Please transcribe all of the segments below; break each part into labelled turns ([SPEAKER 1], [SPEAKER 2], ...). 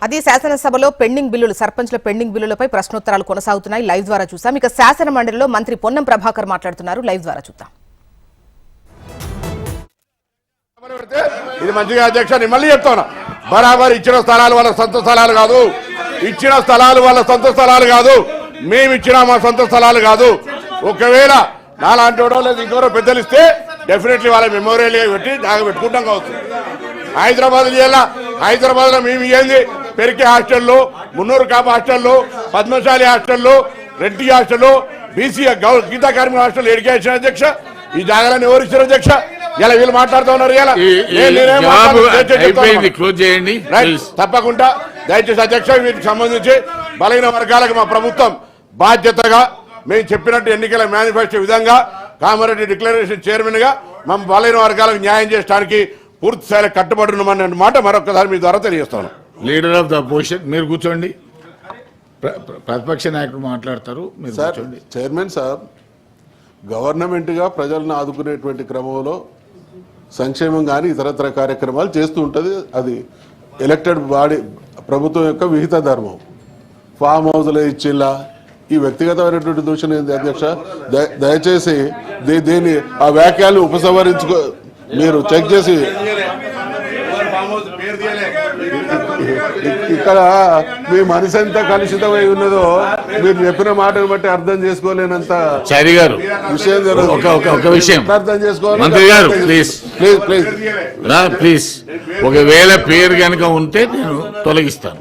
[SPEAKER 1] అది శాసనసభలో పెండింగ్ బిల్లులు సర్పంచ్ల పెండింగ్ బిల్లులపై ప్రశ్నోత్తరాలు కొనసాగుతున్నాయి. లైవ్ ద్వారా చూసాం. ఇక శాసన మండలిలో మంత్రి పొన్నం ప్రభాకర్ మాట్లాడుతున్నారు. లైవ్ ద్వారా చూద్దాం.
[SPEAKER 2] ఇది మంచిగా అధ్యక్ష, నేను మళ్ళీ చెప్తాను, బరాబర్ ఇచ్చిన స్థలాలు వాళ్ళ సొంత స్థలాలు కాదు, ఇచ్చిన స్థలాలు వాళ్ళ సొంత స్థలాలు కాదు, మేము ఇచ్చిన మా సొంత స్థలాలు కాదు. ఒకవేళ నాలాంటి వాడో లేదు ఇంకెవరో పెద్దలు ఇస్తే డెఫినెట్లీ వాళ్ళ మెమోరియల్ పెట్టి నాకు పెట్టుకుంటాం కావచ్చు. హైదరాబాద్ చేయాల, హైదరాబాద్ లో మేము ఏంది పెరికే హాస్టల్లో, మున్నూరు కాపు హాస్టల్లో, పద్మశాలి హాస్టల్లో, రెడ్డి హాస్టల్లో, బీసీ గీతా కార్మిక హాస్టల్ ఎడ్యుకేషన్ అధ్యక్ష. ఈ జాగాలను ఎవరు ఇచ్చారు అధ్యక్ష? ఇలా వీళ్ళు మాట్లాడుతూ ఉన్నారు. తప్పకుండా దయచేసి అధ్యక్ష, వీటికి సంబంధించి బలహీన వర్గాలకు మా ప్రభుత్వం బాధ్యతగా మేము చెప్పినట్టు ఎన్నికల మేనిఫెస్టో విధంగా కామారెడ్డి డిక్లరేషన్ చైర్మన్ గా మా బలహీన వర్గాలకు న్యాయం చేయడానికి పూర్తి స్థాయిలో కట్టుబడి ఉన్నామన్న మాట మరొకసారి మీ ద్వారా తెలియజేస్తాను.
[SPEAKER 3] లీడర్ ఆఫ్ ద అపోజిషన్ మీరు కూర్చోండి, ప్రతిపక్ష నాయకుడు మాట్లాడతారు. మీరు కూర్చోండి.
[SPEAKER 4] చైర్మన్ సార్, గవర్నమెంట్గా ప్రజలను ఆదుకునేటువంటి క్రమంలో సంక్షేమం కానీ ఇతరత్ర కార్యక్రమాలు చేస్తూ ఉంటుంది. అది ఎలక్టెడ్ బాడీ ప్రభుత్వం యొక్క విహిత ధర్మం. ఫామ్ హౌస్లో ఇచ్చిల్లా ఈ వ్యక్తిగతమైనటువంటి దూషణ ఏంది అధ్యక్ష? దయచేసి దీన్ని ఆ వ్యాఖ్యలు ఉపసంహరించుకో, మీరు చెక్ చేసి. ఇక్కడ మీ మనసు ఎంత కలుషితమై ఉన్నదో మీరు చెప్పిన మాటను బట్టి అర్థం చేసుకోలేనంత విషయం అర్థం చేసుకోవాలి.
[SPEAKER 3] ప్లీజ్ ఒకవేళ పేరు కనుక ఉంటే నేను తొలగిస్తాను,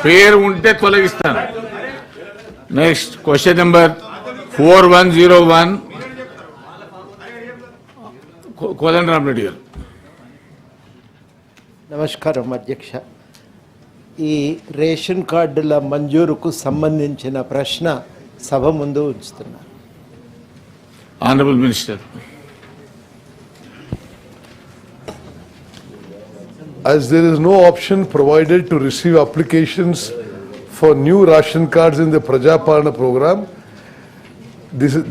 [SPEAKER 3] పేరు ఉంటే తొలగిస్తాను. Next question number 4101 Kodandaram Reddy గారు.
[SPEAKER 5] నమస్కారం అధ్యక్ష. ఈ రేషన్ కార్డుల మంజూరుకు సంబంధించిన ప్రశ్న సభ ముందు ఉంచుతున్నారు.
[SPEAKER 3] Honourable minister.
[SPEAKER 6] As there is no option provided to receive applications for new ration cards in the Praja Palana program,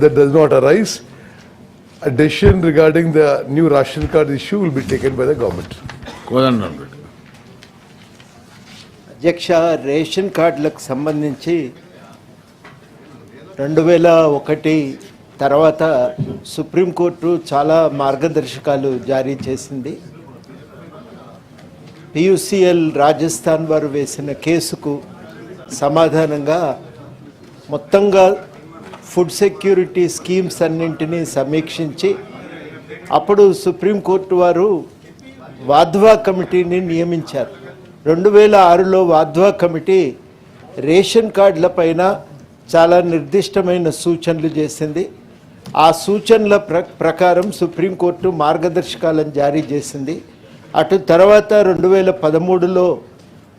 [SPEAKER 6] that does not arise. A decision regarding the new ration card issue will be taken by the government.
[SPEAKER 5] అధ్యక్ష, ration కార్డులకు సంబంధించి 2001 తర్వాత supreme court చాలా మార్గదర్శకాలు జారీ చేసింది. పియుసిఎల్ రాజస్థాన్ వారు వేసిన కేసుకు సమాధానంగా మొత్తంగా ఫుడ్ సెక్యూరిటీ స్కీమ్స్ అన్నింటినీ సమీక్షించి అప్పుడు సుప్రీంకోర్టు వారు వాధ్వా కమిటీని నియమించారు. 2006లో వాధ్వా కమిటీ రేషన్ కార్డుల పైన చాలా నిర్దిష్టమైన సూచనలు చేసింది. ఆ సూచనల ప్రకారం సుప్రీంకోర్టు మార్గదర్శకాలను జారీ చేసింది. అటు తర్వాత 2013లో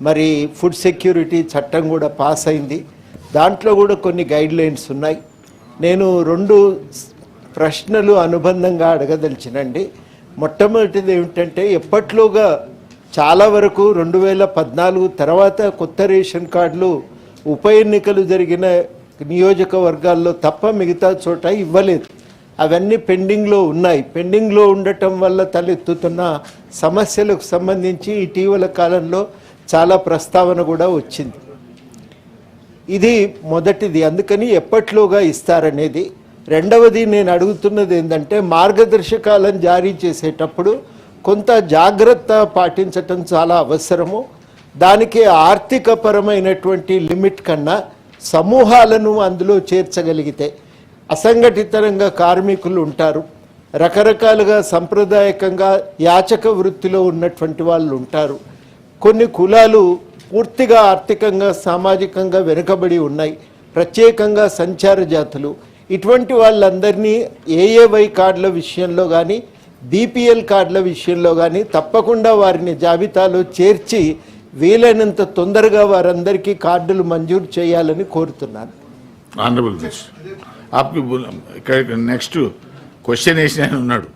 [SPEAKER 5] మరి ఫుడ్ సెక్యూరిటీ చట్టం కూడా పాస్ అయింది. దాంట్లో కూడా కొన్ని గైడ్ లైన్స్ ఉన్నాయి. నేను 2 ప్రశ్నలు అనుబంధంగా అడగదలిచినండి. మొట్టమొదటిది ఏమిటంటే, ఎప్పట్లోగా చాలా వరకు 2014 తర్వాత కొత్త రేషన్ కార్డులు ఉప ఎన్నికలు జరిగిన నియోజకవర్గాల్లో తప్ప మిగతా చోట ఇవ్వలేదు. అవన్నీ పెండింగ్లో ఉన్నాయి. పెండింగ్లో ఉండటం వల్ల తలెత్తుతున్న సమస్యలకు సంబంధించి ఇటీవల కాలంలో చాలా ప్రస్తావన కూడా వచ్చింది. ఇది మొదటిది, అందుకని ఎప్పట్లోగా ఇస్తారనేది. రెండవది నేను అడుగుతున్నది ఏంటంటే, మార్గదర్శకాలను జారీ చేసేటప్పుడు కొంత జాగ్రత్త పాటించటం చాలా అవసరము. దానికి ఆర్థికపరమైనటువంటి లిమిట్ కన్నా సమూహాలను అందులో చేర్చగలిగితే, అసంఘటితంగా కార్మికులు ఉంటారు, రకరకాలుగా సంప్రదాయకంగా యాచక వృత్తిలో ఉన్నటువంటి వాళ్ళు ఉంటారు, కొన్ని కులాలు పూర్తిగా ఆర్థికంగా సామాజికంగా వెనుకబడి ఉన్నాయి, ప్రత్యేకంగా సంచార జాతులు, ఇటువంటి వాళ్ళందరినీ ఏఏవై కార్డుల విషయంలో కానీ బీపీఎల్ కార్డుల విషయంలో కానీ తప్పకుండా వారిని జాబితాలో చేర్చి వీలైనంత తొందరగా వారందరికీ కార్డులు మంజూరు చేయాలని కోరుతున్నాను.
[SPEAKER 3] ఆనరబుల్ మినిస్టర్, నెక్స్ట్ క్వశ్చన్ వేసిన ఉన్నాడు.